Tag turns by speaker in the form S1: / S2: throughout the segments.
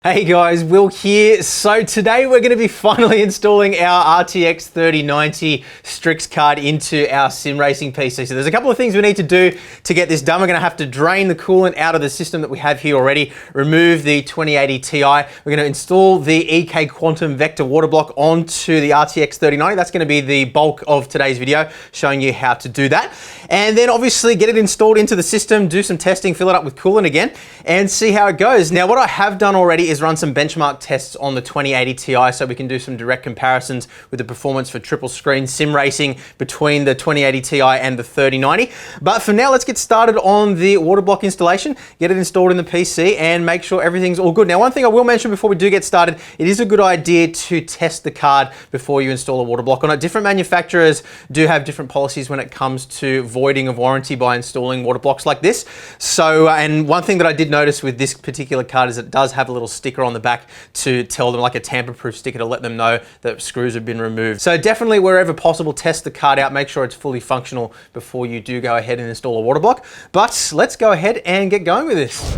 S1: Hey guys, Will here. So today we're going to be finally installing our RTX 3090 Strix card into our sim racing PC. So there's a couple of things we need to do to get this done. We're going to have to drain the coolant out of the system that we have here already, remove the 2080 Ti. We're going to install the EK Quantum Vector Waterblock onto the RTX 3090. That's going to be the bulk of today's video, showing you how to do that. And then obviously get it installed into the system, do some testing, fill it up with coolant again, and see how it goes. Now what I have done already is run some benchmark tests on the 2080 Ti so we can do some direct comparisons with the performance for triple screen sim racing between the 2080 Ti and the 3090. But for now, let's get started on the Waterblock installation, get it installed in the PC and make sure everything's all good. Now, one thing I will mention before we do get started, it is a good idea to test the card before you install a Waterblock on it. Different manufacturers do have different policies when it comes to voiding of warranty by installing Waterblocks like this. So, and one thing that I did notice with this particular card is it does have a little sticker on the back to tell them, like a tamper-proof sticker, to let them know that screws have been removed. So definitely wherever possible, test the card out, make sure it's fully functional before you do go ahead and install a Waterblock. But let's go ahead and get going with this.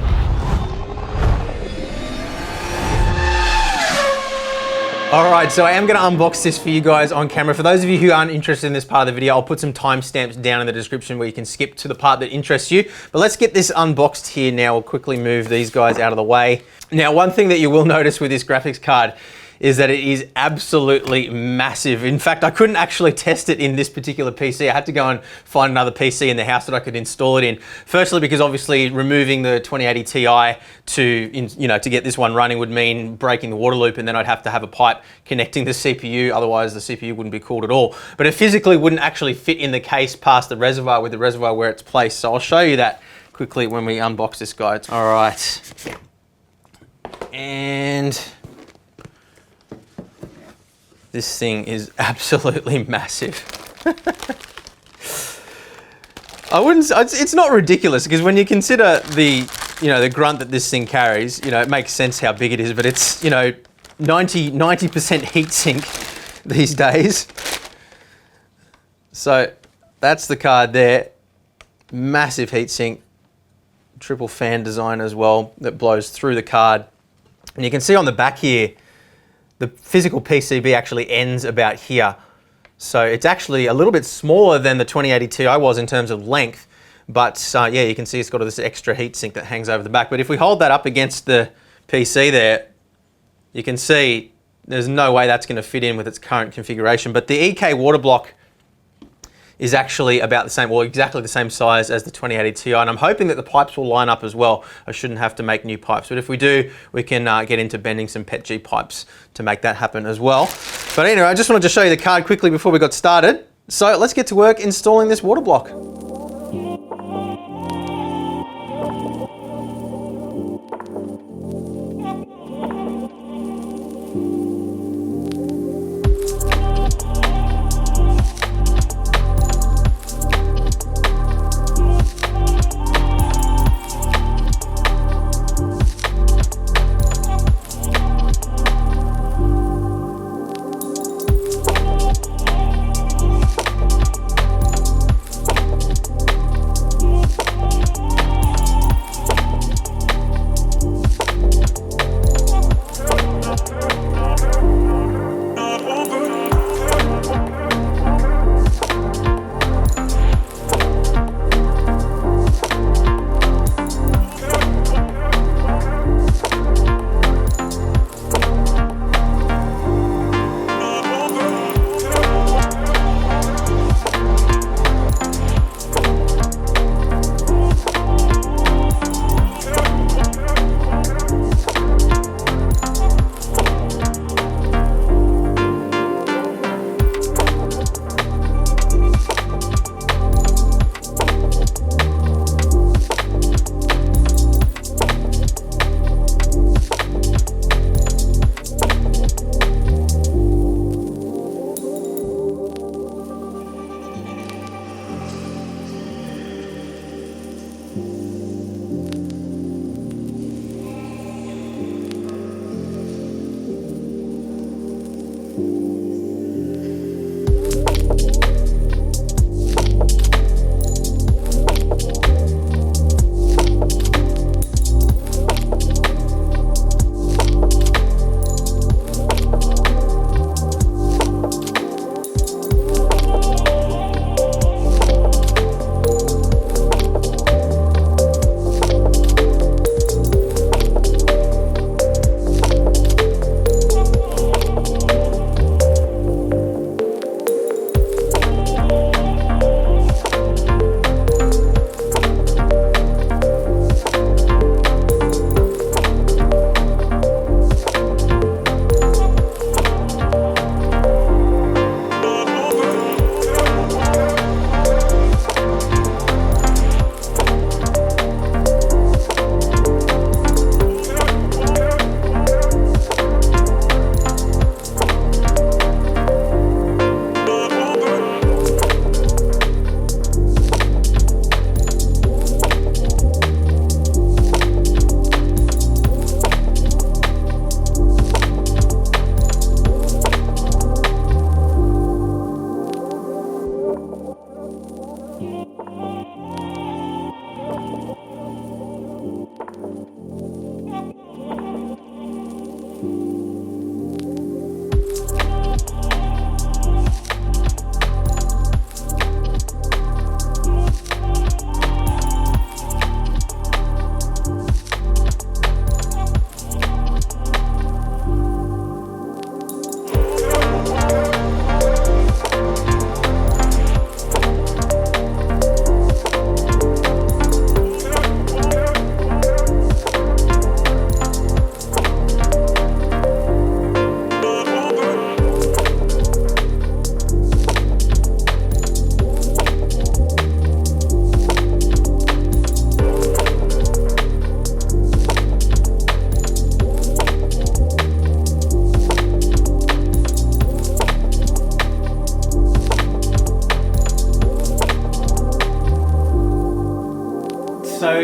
S1: All right, so I am going to unbox this for you guys on camera. For those of you who aren't interested in this part of the video, I'll put some timestamps down in the description where you can skip to the part that interests you. But let's get this unboxed here now. We'll quickly move these guys out of the way. Now, one thing that you will notice with this graphics card is that it is absolutely massive. In fact, I couldn't actually test it in this particular PC. I had to go and find another PC in the house that I could install it in. Firstly, because obviously removing the 2080 Ti to get this one running would mean breaking the water loop, and then I'd have to have a pipe connecting the CPU. Otherwise, the CPU wouldn't be cooled at all. But it physically wouldn't actually fit in the case past the reservoir with the reservoir where it's placed. So I'll show you that quickly when we unbox this guy. All right. And this thing is absolutely massive. It's not ridiculous, because when you consider the grunt that this thing carries, it makes sense how big it is, but it's, 90% heatsink these days. So that's the card there. Massive heatsink, triple fan design as well that blows through the card. And you can see on the back here, the physical PCB actually ends about here. So it's actually a little bit smaller than the 2080 Ti was in terms of length. But yeah, you can see it's got this extra heatsink that hangs over the back. But if we hold that up against the PC there, you can see there's no way that's going to fit in with its current configuration. But the EK Waterblock is actually about the same, or exactly the same size as the 2080 Ti, and I'm hoping that the pipes will line up as well. I shouldn't have to make new pipes, but if we do, we can get into bending some PETG pipes to make that happen as well. But anyway, I just wanted to show you the card quickly before we got started. So let's get to work installing this Waterblock.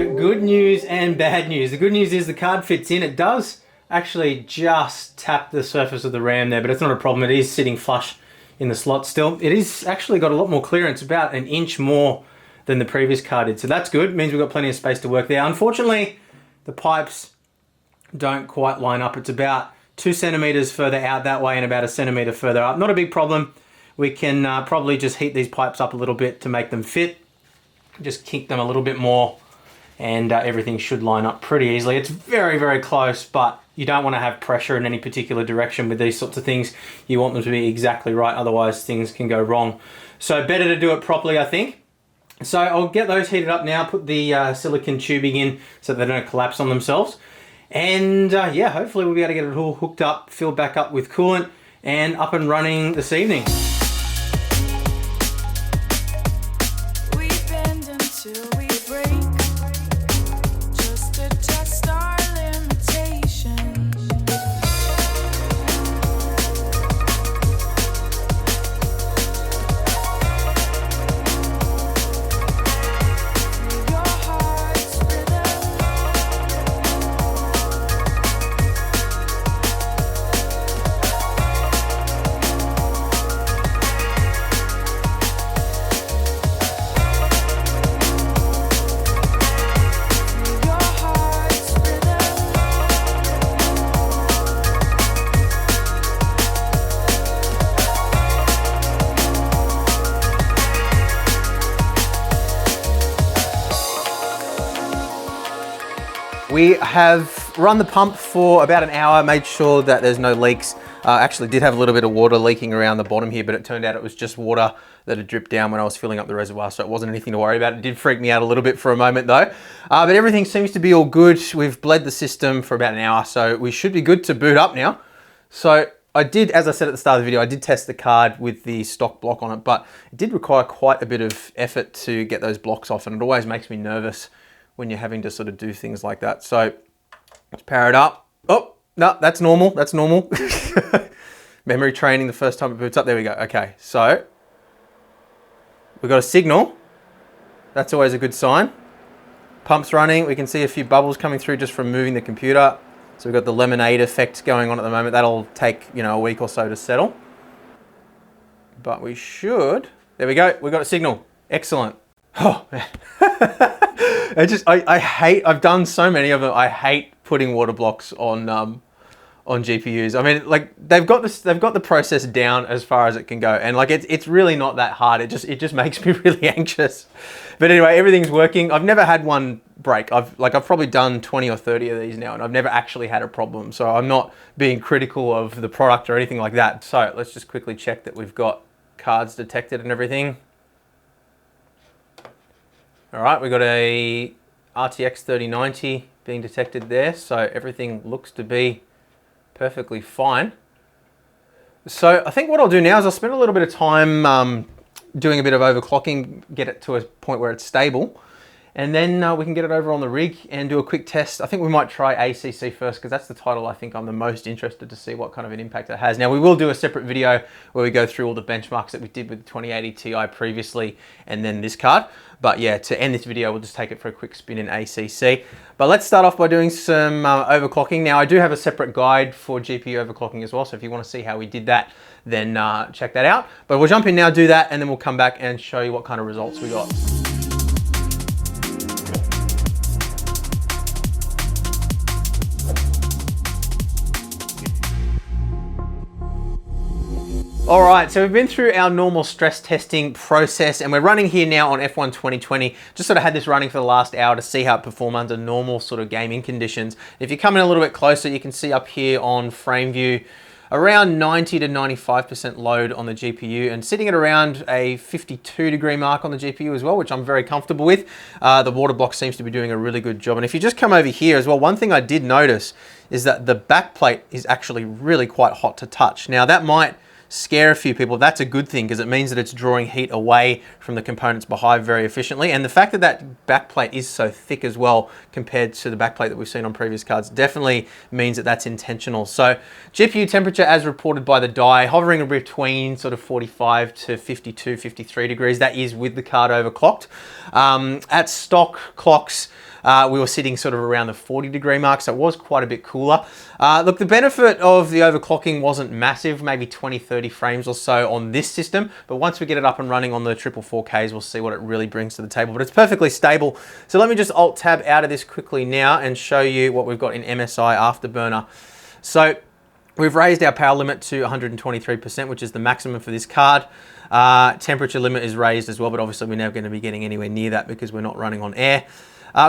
S1: So good news and bad news. The good news is the card fits in. It does actually just tap the surface of the RAM there, but it's not a problem. It is sitting flush in the slot still. It is actually got a lot more clearance, about an inch more than the previous card did. So that's good. It means we've got plenty of space to work there. Unfortunately, the pipes don't quite line up. It's about 2 centimeters further out that way and about 1 centimeter further up. Not a big problem. We can probably just heat these pipes up a little bit to make them fit. Just kink them a little bit more and everything should line up pretty easily. It's very, very close, but you don't want to have pressure in any particular direction with these sorts of things. You want them to be exactly right, otherwise things can go wrong. So better to do it properly, I think. So I'll get those heated up now, put the silicone tubing in so they don't collapse on themselves. And yeah, hopefully we'll be able to get it all hooked up, filled back up with coolant and up and running this evening. We have run the pump for about an hour, made sure that there's no leaks. Actually did have a little bit of water leaking around the bottom here, but it turned out it was just water that had dripped down when I was filling up the reservoir, so it wasn't anything to worry about. It did freak me out a little bit for a moment though. But everything seems to be all good. We've bled the system for about an hour, so we should be good to boot up now. So I did, as I said at the start of the video, I did test the card with the stock block on it, but it did require quite a bit of effort to get those blocks off, and it always makes me nervous when you're having to sort of do things like that. So let's power it up. Oh, no, that's normal, that's normal. Memory training the first time it boots up. There we go, okay. So we've got a signal. That's always a good sign. Pump's running. We can see a few bubbles coming through just from moving the computer. So we've got the lemonade effect going on at the moment. That'll take, you know, a week or so to settle. But we should, there we go, we've got a signal. Excellent. Oh, man. I hate, I've done so many of them. I hate putting water blocks on GPUs. I mean, like they've got the process down as far as it can go, and like it's really not that hard. It just makes me really anxious. But anyway, everything's working. I've never had one break. I've probably done 20 or 30 of these now, and I've never actually had a problem. So I'm not being critical of the product or anything like that. So let's just quickly check that we've got cards detected and everything. All right, we've got a RTX 3090 being detected there, so everything looks to be perfectly fine. So I think what I'll do now is I'll spend a little bit of time doing a bit of overclocking, get it to a point where it's stable, and then we can get it over on the rig and do a quick test. I think we might try ACC first because that's the title I think I'm the most interested to see what kind of an impact it has. Now we will do a separate video where we go through all the benchmarks that we did with the 2080 Ti previously and then this card. But yeah, to end this video, we'll just take it for a quick spin in ACC. But let's start off by doing some overclocking. Now I do have a separate guide for GPU overclocking as well, so if you want to see how we did that, then check that out. But we'll jump in now, do that, and then we'll come back and show you what kind of results we got. All right, so we've been through our normal stress testing process and we're running here now on F1 2020. Just sort of had this running for the last hour to see how it performed under normal sort of gaming conditions. If you come in a little bit closer, you can see up here on frame view, around 90 to 95% load on the GPU and sitting at around a 52 degree mark on the GPU as well, which I'm very comfortable with. The Waterblock seems to be doing a really good job. And if you just come over here as well, one thing I did notice is that the backplate is actually really quite hot to touch. Now that might scare a few people. That's a good thing because it means that it's drawing heat away from the components behind very efficiently. And the fact that that backplate is so thick as well compared to the backplate that we've seen on previous cards definitely means that that's intentional. So GPU temperature as reported by the die hovering between sort of 45 to 52, 53 degrees. That is with the card overclocked. At stock clocks, we were sitting sort of around the 40-degree mark, so it was quite a bit cooler. Look, the benefit of the overclocking wasn't massive, maybe 20, 30 frames or so on this system, but once we get it up and running on the triple 4Ks, we'll see what it really brings to the table, but it's perfectly stable. So let me just Alt-Tab out of this quickly now and show you what we've got in MSI Afterburner. So we've raised our power limit to 123%, which is the maximum for this card. Temperature limit is raised as well, but obviously we're never going to be getting anywhere near that because we're not running on air.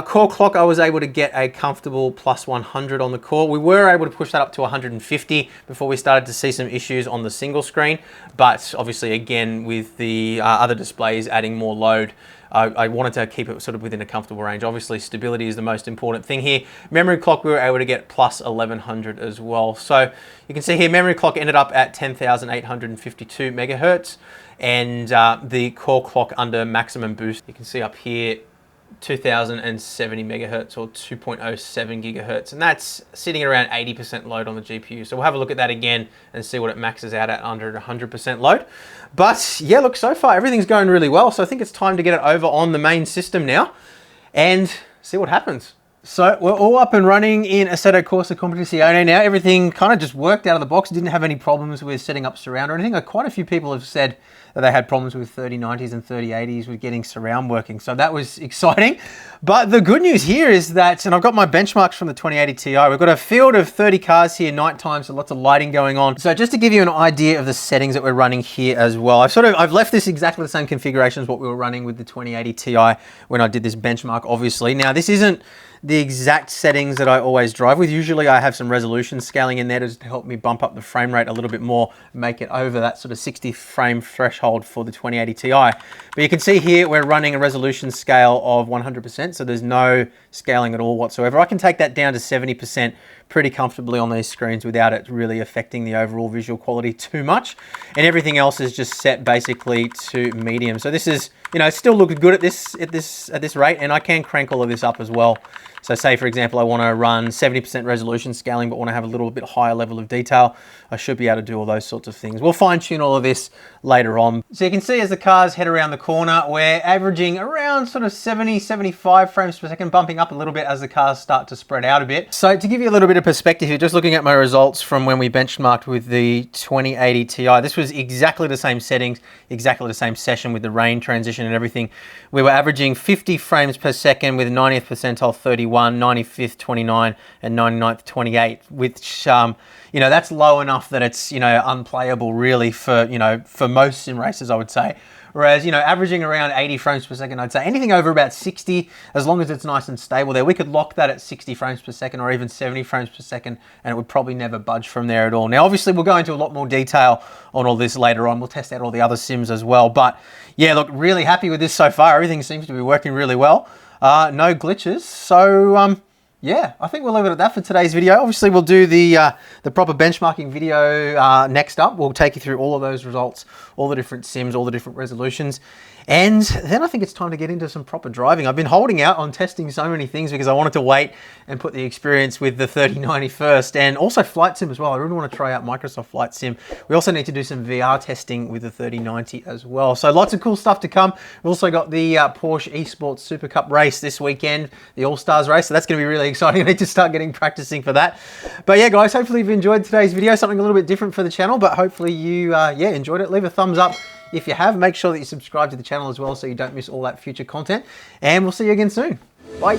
S1: Core clock, I was able to get a comfortable plus 100 on the core. We were able to push that up to 150 before we started to see some issues on the single screen. But obviously, again, with the other displays adding more load, I wanted to keep it sort of within a comfortable range. Obviously, stability is the most important thing here. Memory clock, we were able to get plus 1100 as well. So you can see here, memory clock ended up at 10,852 megahertz. And the core clock under maximum boost, you can see up here, 2070 megahertz or 2.07 gigahertz, and that's sitting around 80% load on the GPU. So we'll have a look at that again and see what it maxes out at under 100% load. But yeah, look, so far everything's going really well. So I think it's time to get it over on the main system now and see what happens. So we're all up and running in Assetto Corsa Competizione now. Everything kind of just worked out of the box. Didn't have any problems with setting up surround or anything. Quite a few people have said that they had problems with 3090s and 3080s with getting surround working. So that was exciting. But the good news here is that, and I've got my benchmarks from the 2080 Ti, we've got a field of 30 cars here, nighttime, so lots of lighting going on. So just to give you an idea of the settings that we're running here as well, I've left this exactly the same configuration as what we were running with the 2080 Ti when I did this benchmark, obviously. Now, this isn't the exact settings that I always drive with. Usually I have some resolution scaling in there to help me bump up the frame rate a little bit more, make it over that sort of 60 frame threshold for the 2080 Ti. But you can see here we're running a resolution scale of 100%, so there's no scaling at all whatsoever. I can take that down to 70% pretty comfortably on these screens without it really affecting the overall visual quality too much. And everything else is just set basically to medium. So this is, you know, still looking good at this rate, and I can crank all of this up as well. So say, for example, I want to run 70% resolution scaling, but want to have a little bit higher level of detail. I should be able to do all those sorts of things. We'll fine tune all of this later on. So you can see as the cars head around the corner, we're averaging around sort of 70, 75 frames per second, bumping up a little bit as the cars start to spread out a bit. So to give you a little bit of perspective here, just looking at my results from when we benchmarked with the 2080 Ti, this was exactly the same settings, exactly the same session with the rain transition and everything. We were averaging 50 frames per second with 90th percentile 31, 95th 29, and 99th 28, which you know, that's low enough that it's, you know, unplayable really for, you know, for most sim racers, I would say. Whereas, you know, averaging around 80 frames per second, I'd say anything over about 60, as long as it's nice and stable there, we could lock that at 60 frames per second or even 70 frames per second, and it would probably never budge from there at all. Now, obviously, we'll go into a lot more detail on all this later on. We'll test out all the other sims as well. But yeah, look, really happy with this so far. Everything seems to be working really well. No glitches. So, yeah, I think we'll leave it at that for today's video. Obviously, we'll do the proper benchmarking video next up. We'll take you through all of those results, all the different sims, all the different resolutions. And then I think it's time to get into some proper driving. I've been holding out on testing so many things because I wanted to wait and put the experience with the 3090 first, and also Flight Sim as well. I really want to try out Microsoft Flight Sim. We also need to do some VR testing with the 3090 as well. So lots of cool stuff to come. We've also got the Porsche Esports Super Cup race this weekend, the All-Stars race. So that's going to be really exciting. I need to start getting practicing for that. But yeah, guys, hopefully you've enjoyed today's video. Something a little bit different for the channel, but hopefully you yeah, enjoyed it. Leave a thumbs up if you have. Make sure that you subscribe to the channel as well so you don't miss all that future content. And we'll see you again soon. Bye.